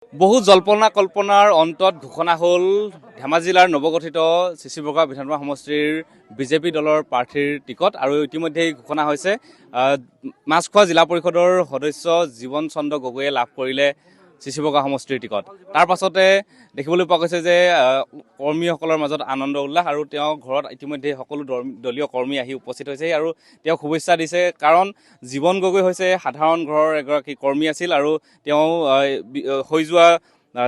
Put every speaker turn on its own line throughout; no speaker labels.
বহু জল্পনা কল্পনাৰ অন্তত ঘোষণা হ'ল ধেমাজি জিলাৰ নৱগঠিত চিচি বগা বিধানসভা সমষ্টিৰ বিজেপি দলৰ প্ৰাৰ্থীৰ টিকট আৰু ইতিমধ্যেই ঘোষণা হৈছে মাছখোৱা জিলা পৰিষদৰ সদস্য জীৱন চন্দ্ৰ গগৈয়ে লাভ কৰিলে চিচি বগা সমষ্টিৰ টিকট। তাৰ পাছতে দেখিবলৈ পোৱা গৈছে যে কৰ্মীসকলৰ মাজত আনন্দ উল্লাস আৰু তেওঁ ঘৰত ইতিমধ্যে সকলো দলীয় কৰ্মী আহি উপস্থিত হৈছে আৰু তেওঁক শুভেচ্ছা দিছে। কাৰণ জীৱন গগৈ হৈছে সাধাৰণ ঘৰৰ এগৰাকী কৰ্মী আছিল আৰু তেওঁ হৈ যোৱা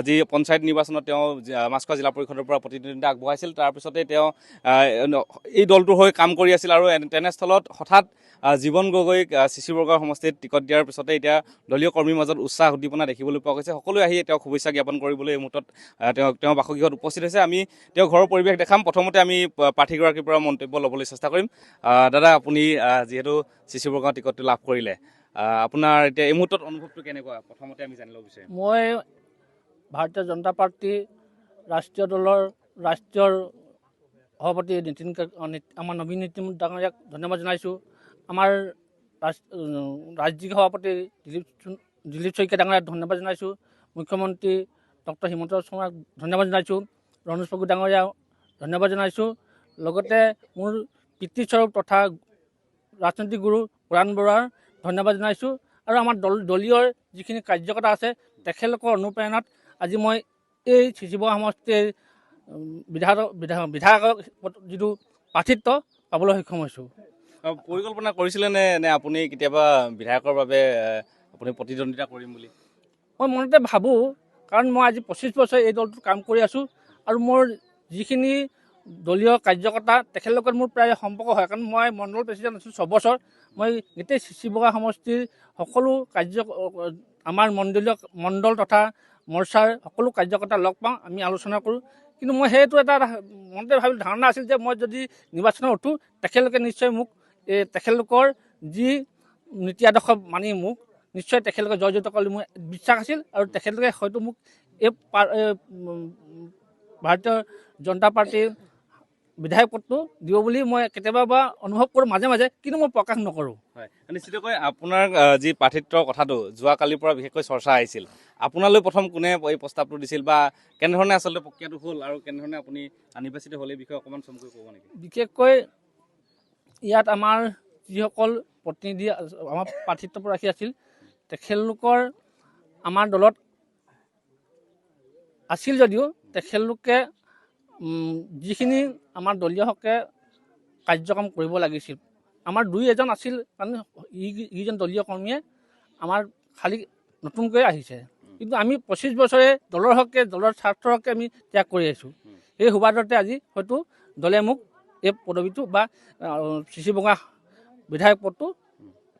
যি পঞ্চায়ত নিৰ্বাচনত তেওঁ মাছখোৱা জিলা পৰিষদৰ পৰা প্ৰতিদ্বন্দ্বিতা আগবঢ়াইছিল। তাৰপিছতে তেওঁ এই দলটোৰ হৈ কাম কৰি আছিল আৰু তেনেস্থলত হঠাৎ জীৱন গগৈক চিচি বৰগাঁও সমষ্টিত টিকট দিয়াৰ পিছতে এতিয়া দলীয় কৰ্মীৰ মাজত উৎসাহ উদ্দীপনা দেখিবলৈ পোৱা গৈছে। সকলোৱে আহি তেওঁক শুভেচ্ছা জ্ঞাপন কৰিবলৈ এই মুহূৰ্তত তেওঁ বাসগৃহত উপস্থিত হৈছে। আমি তেওঁ ঘৰৰ পৰিৱেশ দেখাম। প্ৰথমতে আমি প্ৰাৰ্থীগৰাকীৰ পৰা মন্তব্য ল'বলৈ চেষ্টা কৰিম। দাদা, আপুনি যিহেতু চিচি বৰগাঁও টিকটটো লাভ কৰিলে, আপোনাৰ এতিয়া এই মুহূৰ্তত অনুভৱটো কেনেকুৱা প্ৰথমতে আমি জানিব বিচাৰিম।
মই ভাৰতীয় জনতা পাৰ্টি ৰাষ্ট্ৰীয় দলৰ ৰাষ্ট্ৰীয় সভাপতি আমাৰ নবীন নীতিন ডাঙৰীয়াক ধন্যবাদ জনাইছোঁ। আমাৰ ৰাজ্যিক সভাপতি দিলীপ শইকীয়া ডাঙৰীয়াক ধন্যবাদ জনাইছোঁ। মুখ্যমন্ত্ৰী ডক্টৰ হিমন্ত শৰ্মাক ধন্যবাদ জনাইছোঁ। ৰণোজ পেগু ডাঙৰীয়াক ধন্যবাদ জনাইছোঁ। লগতে মোৰ পিতৃস্বৰূপ তথা ৰাজনৈতিক গুৰু পুৰাণ বৰুৱাৰ ধন্যবাদ জনাইছোঁ। আৰু আমাৰ দলীয় যিখিনি কাৰ্যকৰ্তা আছে তেখেতলোকৰ অনুপ্ৰেৰণাত আজি মই এই চিচি বগা সমষ্টিৰ বিধায়কৰ যিটো প্ৰাৰ্থিত্ব পাবলৈ সক্ষম হৈছোঁ।
পৰিকল্পনা কৰিছিলে নে আপুনি কেতিয়াবা বিধায়কৰ বাবে আপুনি প্ৰতিদ্বন্দ্বিতা কৰিম বুলি?
মই মনতে ভাবোঁ, কাৰণ মই আজি 25 বছৰ এই দলটোত কাম কৰি আছোঁ আৰু মোৰ যিখিনি দলীয় কাৰ্যকৰ্তা তেখেতলোকৰ মোৰ প্ৰায় সম্পৰ্ক হয়। কাৰণ মই মণ্ডল প্ৰেচিডেণ্ট আছোঁ 6 বছৰ। মই গোটেই চিচি বগা সমষ্টিৰ সকলো আমাৰ মণ্ডল তথা মৰ্চাৰ সকলো কাৰ্যকৰ্তা লগ পাওঁ, আমি আলোচনা কৰোঁ। কিন্তু মই সেইটো এটা মনতে ভাবিলোঁ, ধাৰণা আছিল যে মই যদি নিৰ্বাচনত উঠোঁ তেখেতলোকে নিশ্চয় মোক তেখেতলোকৰ যি নীতি আদৰ্শ মানি মোক নিশ্চয় তেখেতলোকে জয়যুক্ত কৰিলে মোৰ বিশ্বাস আছিল। আৰু তেখেতলোকে হয়তো মোক এই ভাৰতীয় জনতা পাৰ্টীৰ বিধায়ক পদটো দিব বুলি মই কেতিয়াবা অনুভৱ কৰোঁ মাজে মাজে, কিন্তু মই প্ৰকাশ নকৰোঁ।
হয়, নিশ্চিতকৈ আপোনাৰ যি প্ৰাৰ্থিত্বৰ কথাটো যোৱাকালিৰ পৰা বিশেষকৈ চৰ্চা আহিছিল। আপোনালৈ প্ৰথম কোনে এই প্ৰস্তাৱটো দিছিল বা কেনেধৰণে আচলতে প্ৰক্ৰিয়াটো হ'ল আৰু কেনেধৰণে আপুনি নিৰ্বাচিত হ'ল, এই বিষয়ে অকণমান চমুকৈ ক'ব নেকি?
বিশেষকৈ ইয়াত আমাৰ যিসকল প্ৰতিনিধি আমাৰ প্ৰাৰ্থিত্ব ৰাখি আছিল তেখেতলোকৰ আমাৰ দলত আছিল যদিও তেখেতলোকে যিখিনি আমাৰ দলীয় হকে কাৰ্যক্ৰম কৰিব লাগিছিল, আমাৰ দুই এজন আছিল। কাৰণ ইজন দলীয় কৰ্মীয়ে আমাৰ খালী নতুনকৈ আহিছে, কিন্তু আমি 25 বছৰে দলৰ হকে দলৰ স্বাৰ্থৰ হকে আমি ত্যাগ কৰি আহিছোঁ। সেই সুবাদতে আজি হয়তো দলে মোক এই পদবীটো বা চিচি বগা বিধায়ক পদটো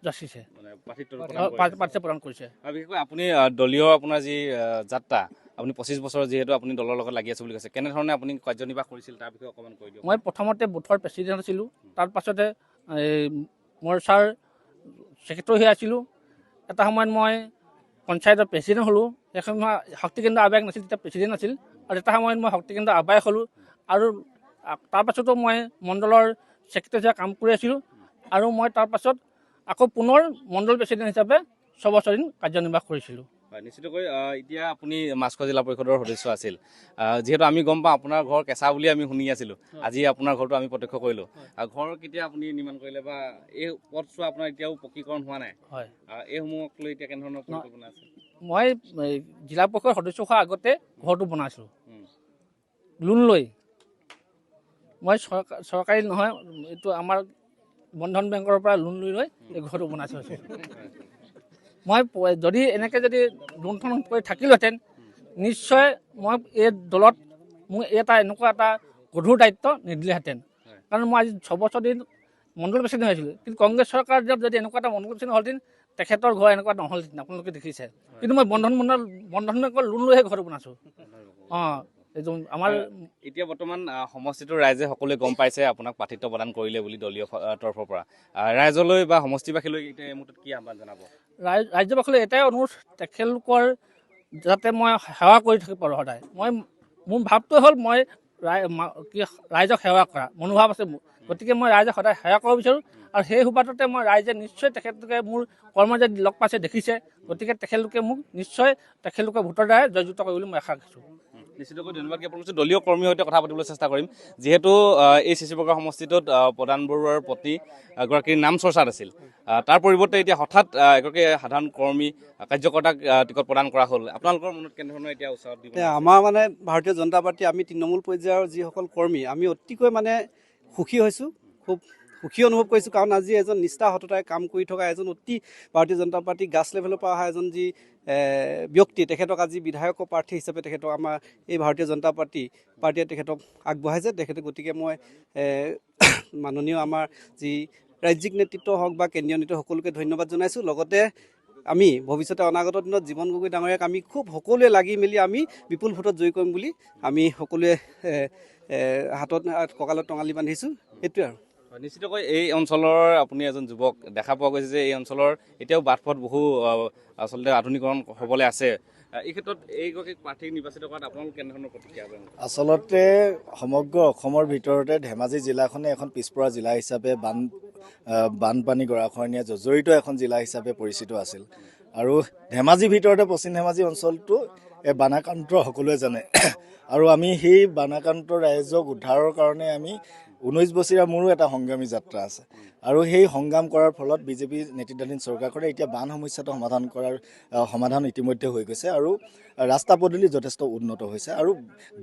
যাচিছে, প্ৰাৰ্থিত্ব প্ৰদান কৰিছে।
বিশেষকৈ আপুনি দলীয় আপোনাৰ যি যাত্ৰা, আপুনি 25 বছৰ যিহেতু আপুনি দলৰ লগত লাগি আছে বুলি কৈছে, কেনেধৰণে আপুনি কাৰ্যনিৰ্বাহ কৰিছিল তাৰ বিষয়ে অকণমান কৈ দিয়ক।
মই প্ৰথমতে বুথৰ প্ৰেচিডেণ্ট আছিলোঁ, তাৰ পাছতে মৰ্চাৰ ছেক্ৰেটৰী হৈ আছিলোঁ। এটা সময়ত মই পঞ্চায়তৰ প্ৰেচিডেণ্ট হ'লোঁ। সেইখন মই শক্তিকেন্দ্ৰ আহ্বায়ক নাছিল, তেতিয়া প্ৰেচিডেণ্ট আছিল। আৰু এটা সময়ত মই শক্তিকেন্দ্ৰ আহ্বায়ক হ'লোঁ। আৰু তাৰপাছতো মই মণ্ডলৰ ছেক্ৰেটৰী হিচাপে কাম কৰি আছিলোঁ। আৰু মই তাৰপাছত আকৌ পুনৰ মণ্ডল প্ৰেচিডেণ্ট হিচাপে 6 বছৰ দিন কাৰ্যনিৰ্বাহ কৰিছিলোঁ।
হয়, নিশ্চিতকৈ এতিয়া আপুনি মাছখোৱা জিলা পৰিষদৰ সদস্য আছিল। যিহেতু আমি গম পাওঁ আপোনাৰ ঘৰ কেঁচা বুলি আমি শুনি আছিলোঁ, আজি আপোনাৰ ঘৰটো আমি প্ৰত্যক্ষ কৰিলোঁ। ঘৰ কেতিয়া আপুনি নিৰ্মাণ কৰিলে বা এই পথছোৱা আপোনাৰ এতিয়াও পকীকৰণ হোৱা নাই?
হয়,
এইসমূহক লৈ এতিয়া কেনেধৰণৰ পৰিকল্পনা আছে?
মই জিলা পৰিষদৰ সদস্য হোৱাৰ আগতে ঘৰটো বনাইছোঁ লোন লৈ। মই চৰকাৰী নহয়, এইটো আমাৰ বন্ধন বেংকৰ পৰা লোন লৈ এই ঘৰটো বনাইছোঁ। মই যদি এনেকৈ যদি লোনখন কৰি থাকিলোহেঁতেন নিশ্চয় মই এই দলত মোক এনেকুৱা এটা গধুৰ দায়িত্ব নিদিলেহেঁতেন। কাৰণ মই আজি 6 বছৰ দিন মণ্ডল প্ৰেচিডেণ্ট হৈছিলোঁ, কিন্তু কংগ্ৰেছ চৰকাৰ যদি এনেকুৱা এটা মণ্ডল প্ৰেচিডেণ্ট হ'লহেঁতেন তেখেতৰ ঘৰ এনেকুৱা নহ'লহেঁতেন, আপোনালোকে দেখিছে। কিন্তু মই বন্ধন বেংকৰ লোন লৈহে ঘৰটো বনাইছোঁ। এইটো আমাৰ
এতিয়া বৰ্তমান সমষ্টিটোৰ ৰাইজে সকলোৱে গম পাইছে আপোনাক প্ৰাৰ্থিত্ব প্ৰদান কৰিলে বুলি দলীয় তৰফৰ পৰা। ৰাইজলৈ বা সমষ্টিবাসীলৈ এতিয়া এই মুহূৰ্তত কি আহ্বান জনাব?
ৰাজ্যবাসীলৈ এটাই অনুৰোধ, তেখেতলোকৰ যাতে মই সেৱা কৰি থাকিব পাৰোঁ সদায়। মোৰ ভাৱটোৱে হ'ল মই ৰাইজক সেৱা কৰা মনোভাৱ আছে মোৰ। গতিকে মই ৰাইজে সদায় সেৱা কৰিব বিচাৰোঁ আৰু সেই সুবাদতে মই ৰাইজে নিশ্চয় তেখেতলোকে মোৰ কৰ্ম যে লগ পাইছে দেখিছে, গতিকে তেখেতলোকে মোক নিশ্চয় তেখেতলোকে ভোটৰ দ্বাৰাই জয়যুক্ত কৰিব বুলি মই আশা ৰাখিছোঁ।
নিশ্চিতকৈ ধন্যবাদ জ্ঞাপন কৰিছোঁ। দলীয় কৰ্মীৰ সৈতে কথা পাতিবলৈ চেষ্টা কৰিম, যিহেতু এই চি চি বৰুৱা সমষ্টিটোত প্ৰধান বৰুৱাৰ প্ৰতি এগৰাকীৰ নাম চৰ্চাত আছিল। তাৰ পৰিৱৰ্তে এতিয়া হঠাৎ এগৰাকী সাধাৰণ কৰ্মী কাৰ্যকৰ্তাক টিকট প্ৰদান কৰা হ'ল। আপোনালোকৰ মনত কেনেধৰণৰ এতিয়া উৎসাহ দিব?
আমাৰ মানে ভাৰতীয় জনতা পাৰ্টি, আমি তৃণমূল পৰ্যায়ৰ যিসকল কৰ্মী, আমি অতিকৈ মানে সুখী হৈছোঁ, খুব সুখী অনুভৱ কৰিছোঁ। কাৰণ আজি এজন নিষ্ঠা সততাৰে কাম কৰি থকা এজন অতি ভাৰতীয় জনতা পাৰ্টি গ্ৰাছ লেভেলৰ পৰা অহা এজন যি ব্যক্তি, তেখেতক আজি বিধায়কৰ প্ৰাৰ্থী হিচাপে তেখেতক আমাৰ এই ভাৰতীয় জনতা পাৰ্টীয়ে তেখেতক আগবঢ়াইছে। গতিকে মই মাননীয় আমাৰ যি ৰাজ্যিক নেতৃত্ব হওক বা কেন্দ্ৰীয় নেতৃত্ব সকলোকে ধন্যবাদ জনাইছোঁ। লগতে আমি ভৱিষ্যতে অনাগত দিনত জীৱন গগৈ ডাঙৰীয়াক আমি খুব সকলোৱে লাগি মেলি আমি বিপুল ভোটত জয়ী কৰিম বুলি আমি সকলোৱে হাতত কঁকালত টঙালি বান্ধিছোঁ। সেইটোৱে আৰু।
নিশ্চিতকৈ এই অঞ্চলৰ আপুনি এজন যুৱক, দেখা পোৱা গৈছে যে এই অঞ্চলৰ এতিয়াও বাট পথ বহু আচলতে আধুনিকৰণ হ'বলৈ আছে। এই ক্ষেত্ৰত এইগৰাকী প্ৰাৰ্থীক নিৰ্বাচিত কৰাত আপোনালোক কেনেধৰণৰ প্ৰতিক্ৰিয়া?
আচলতে সমগ্ৰ অসমৰ ভিতৰতে ধেমাজি জিলাখনে এখন পিছপৰা জিলা হিচাপে বানপানী গৰাখহনীয়া জৰ্জৰিত এখন জিলা হিচাপে পৰিচিত আছিল। আৰু ধেমাজিৰ ভিতৰতে পশ্চিম ধেমাজি অঞ্চলটো বানাক্ৰান্ত সকলোৱে জানে। আৰু আমি সেই বানাক্ৰান্ত ৰাইজক উদ্ধাৰৰ কাৰণে আমি 19 বছৰীয়া মোৰো এটা সংগ্ৰামী যাত্ৰা আছে। আৰু সেই সংগ্ৰাম কৰাৰ ফলত বিজেপি নেতৃত্বাধীন চৰকাৰখনে এতিয়া বান সমস্যাটো সমাধান ইতিমধ্যে হৈ গৈছে আৰু ৰাস্তা পদূলি যথেষ্ট উন্নত হৈছে আৰু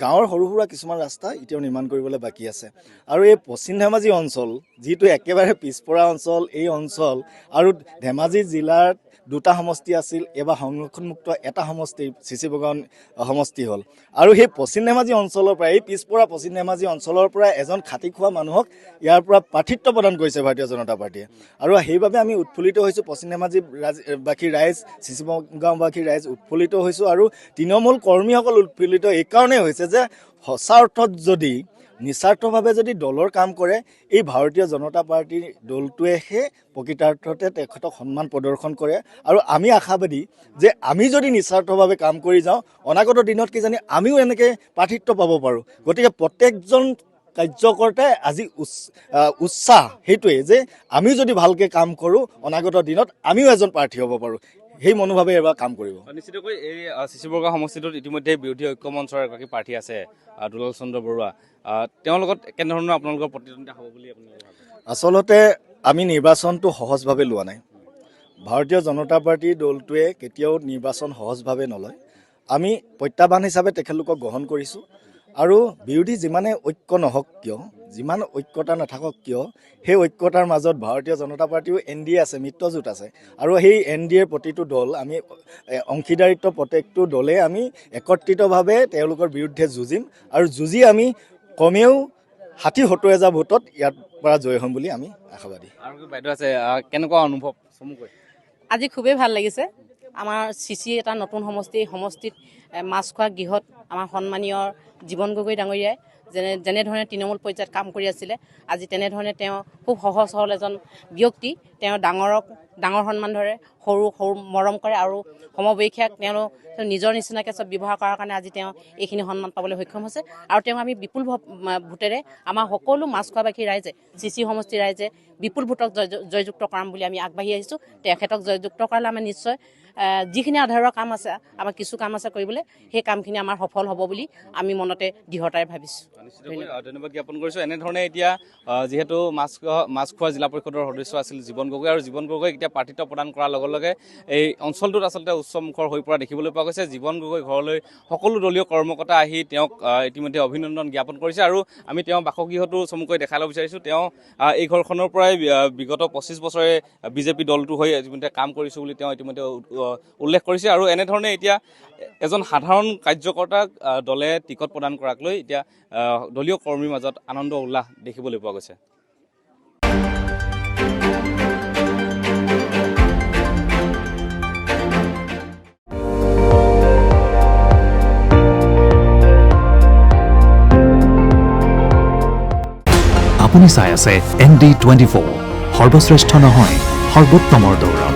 গাঁৱৰ সৰু সুৰা কিছুমান ৰাস্তা এতিয়াও নিৰ্মাণ কৰিবলৈ বাকী আছে। আৰু এই পশ্চিম ধেমাজি অঞ্চল যিটো একেবাৰে পিছপৰা অঞ্চল, এই অঞ্চল আৰু ধেমাজি জিলাৰ দুটা সমষ্টি আছিল, এবাৰ সংৰক্ষণমুক্ত এটা সমষ্টি চি বগাঁও সমষ্টি হ'ল। আৰু সেই পশ্চিম ধেমাজি অঞ্চলৰ পৰা, এই পিছপৰা পশ্চিম ধেমাজি অঞ্চলৰ পৰা এজন খাটি খোৱা মানুহক ইয়াৰ পৰা প্ৰাৰ্থিত্ব প্ৰদান কৰিছে ভাৰতীয় জনতা পাৰ্টীয়ে। আৰু সেইবাবে আমি উৎফুল্লিত হৈছোঁ, পশ্চিম ধেমাজি বাসী ৰাইজ, চি বগাঁওবাসী ৰাইজ উৎফুল্লিত হৈছোঁ। আৰু তৃণমূল কৰ্মীসকল উৎফুল্লিত এইকাৰণেই হৈছে যে সঁচা অৰ্থত যদি নিস্বাৰ্থভাৱে যদি দলৰ কাম কৰে, এই ভাৰতীয় জনতা পাৰ্টীৰ দলটোৱেহে প্ৰকৃতাৰ্থতে তেখেতক সন্মান প্ৰদৰ্শন কৰে। আৰু আমি আশাবাদী যে আমি যদি নিস্বাৰ্থভাৱে কাম কৰি যাওঁ, অনাগত দিনত কিজানি আমিও এনেকৈ প্ৰাৰ্থিত্ব পাব পাৰোঁ। গতিকে প্ৰত্যেকজন কাৰ্যকৰ্তাই আজি উৎসাহ সেইটোৱে যে আমি যদি ভালকৈ কাম কৰোঁ, অনাগত দিনত আমিও এজন প্ৰাৰ্থী হ'ব পাৰোঁ। সেই মনোভাৱে এবাৰ কাম কৰিব।
নিশ্চিতকৈ এই চি চি বৰুৱা সমষ্টিটোত ইতিমধ্যে বিৰোধী ঐক্য মঞ্চৰ এগৰাকী প্ৰাৰ্থী আছে, দুলাল চন্দ্ৰ বৰুৱা। তেওঁৰ লগত কেনেধৰণৰ আপোনালোকৰ প্ৰতিদ্বন্দ্বিতা হ'ব বুলি আপোনালোকে ভাবে?
আচলতে আমি নিৰ্বাচনটো সহজভাৱে লোৱা নাই। ভাৰতীয় জনতা পাৰ্টীৰ দলটোৱে কেতিয়াও নিৰ্বাচন সহজভাৱে নলয়। আমি প্ৰত্যাহ্বান হিচাপে তেখেতলোকক গ্ৰহণ কৰিছোঁ। আৰু বিৰোধী যিমানে ঐক্য নহওক কিয়, যিমান ঐক্যতা নাথাকক কিয়, সেই ঐক্যতাৰ মাজত ভাৰতীয় জনতা পাৰ্টীও NDA আছে, মিত্ৰজোঁট আছে। আৰু সেই NDAৰ প্ৰতিটো দল আমি অংশীদাৰিত্ব প্ৰত্যেকটো দলে আমি একত্ৰিতভাৱে তেওঁলোকৰ বিৰুদ্ধে যুঁজিম আৰু যুঁজি আমি কমেও 60-70 হাজাৰ ভোটত ইয়াৰ পৰা জয় হ'ম বুলি আমি আশাবাদী।
আৰু বাইদেউ আছে, কেনেকুৱা অনুভৱ চমুকৈ?
আজি খুবেই ভাল লাগিছে। আমাৰ চিচি এটা নতুন সমষ্টিত মাছখোৱা গৃহত আমাৰ সন্মানীয় জীৱন গগৈ ডাঙৰীয়াই যেনেধৰণে তৃণমূল পৰ্যায়ত কাম কৰি আছিলে, আজি তেনেধৰণে তেওঁ খুব সহজ সৰল এজন ব্যক্তি। তেওঁ ডাঙৰ সন্মান ধৰে, সৰু মৰম কৰে আৰু সমবয়সীয়াক তেওঁ নিজৰ নিচিনাকৈ চব ব্যৱহাৰ কৰাৰ কাৰণে আজি তেওঁ এইখিনি সন্মান পাবলৈ সক্ষম হৈছে। আৰু তেওঁক আমি বিপুল ভোটেৰে আমাৰ সকলো মাছখোৱাবাসী ৰাইজে, চিচি সমষ্টিৰ ৰাইজে বিপুল ভোটক জয়যুক্ত কৰাম বুলি আমি আগবাঢ়ি আহিছোঁ। তেখেতক জয়যুক্ত কৰালে আমি নিশ্চয় যিখিনি আধাৰৰ কাম আছে, আমাৰ কিছু কাম আছে কৰিবলৈ, সেই কামখিনি আমাৰ সফল হ'ব বুলি আমি মনতে দৃঢ়তাৰে ভাবিছোঁ।
ধন্যবাদ জ্ঞাপন কৰিছোঁ। এনেধৰণে এতিয়া যিহেতু মাছখোৱা জিলা পৰিষদৰ সদস্য আছিল জীৱন গগৈ, আৰু জীৱন গগৈক এতিয়া প্ৰাৰ্থিত্ব প্ৰদান কৰাৰ লগে লগে এই অঞ্চলটোত আচলতে উচ্চমুখৰ হৈ পৰা দেখিবলৈ পোৱা গৈছে। জীৱন গগৈ ঘৰলৈ সকলো দলীয় কৰ্মকৰ্তা আহি তেওঁক ইতিমধ্যে অভিনন্দন জ্ঞাপন কৰিছে। আৰু আমি তেওঁৰ বাসগৃহটো চমুকৈ দেখাই ল'ব বিচাৰিছোঁ। তেওঁ এই ঘৰখনৰ পৰাই বিগত 25 বছৰে বিজেপি দলটো হৈ ইতিমধ্যে কাম কৰিছোঁ বুলি তেওঁ ইতিমধ্যে উল্লেখ কৰিছে। আৰু এনেধৰণে এতিয়া এজন সাধাৰণ কাৰ্যকৰ্তাক দলে টিকট প্ৰদান কৰাক লৈ এতিয়া দলীয় কৰ্মীৰ মাজত আনন্দ উল্লাস দেখিবলৈ পোৱা গৈছে।
আপুনি চাই আছে ND24, সৰ্বশ্ৰেষ্ঠ নহয় সৰ্বোত্তমৰ দৌৰ।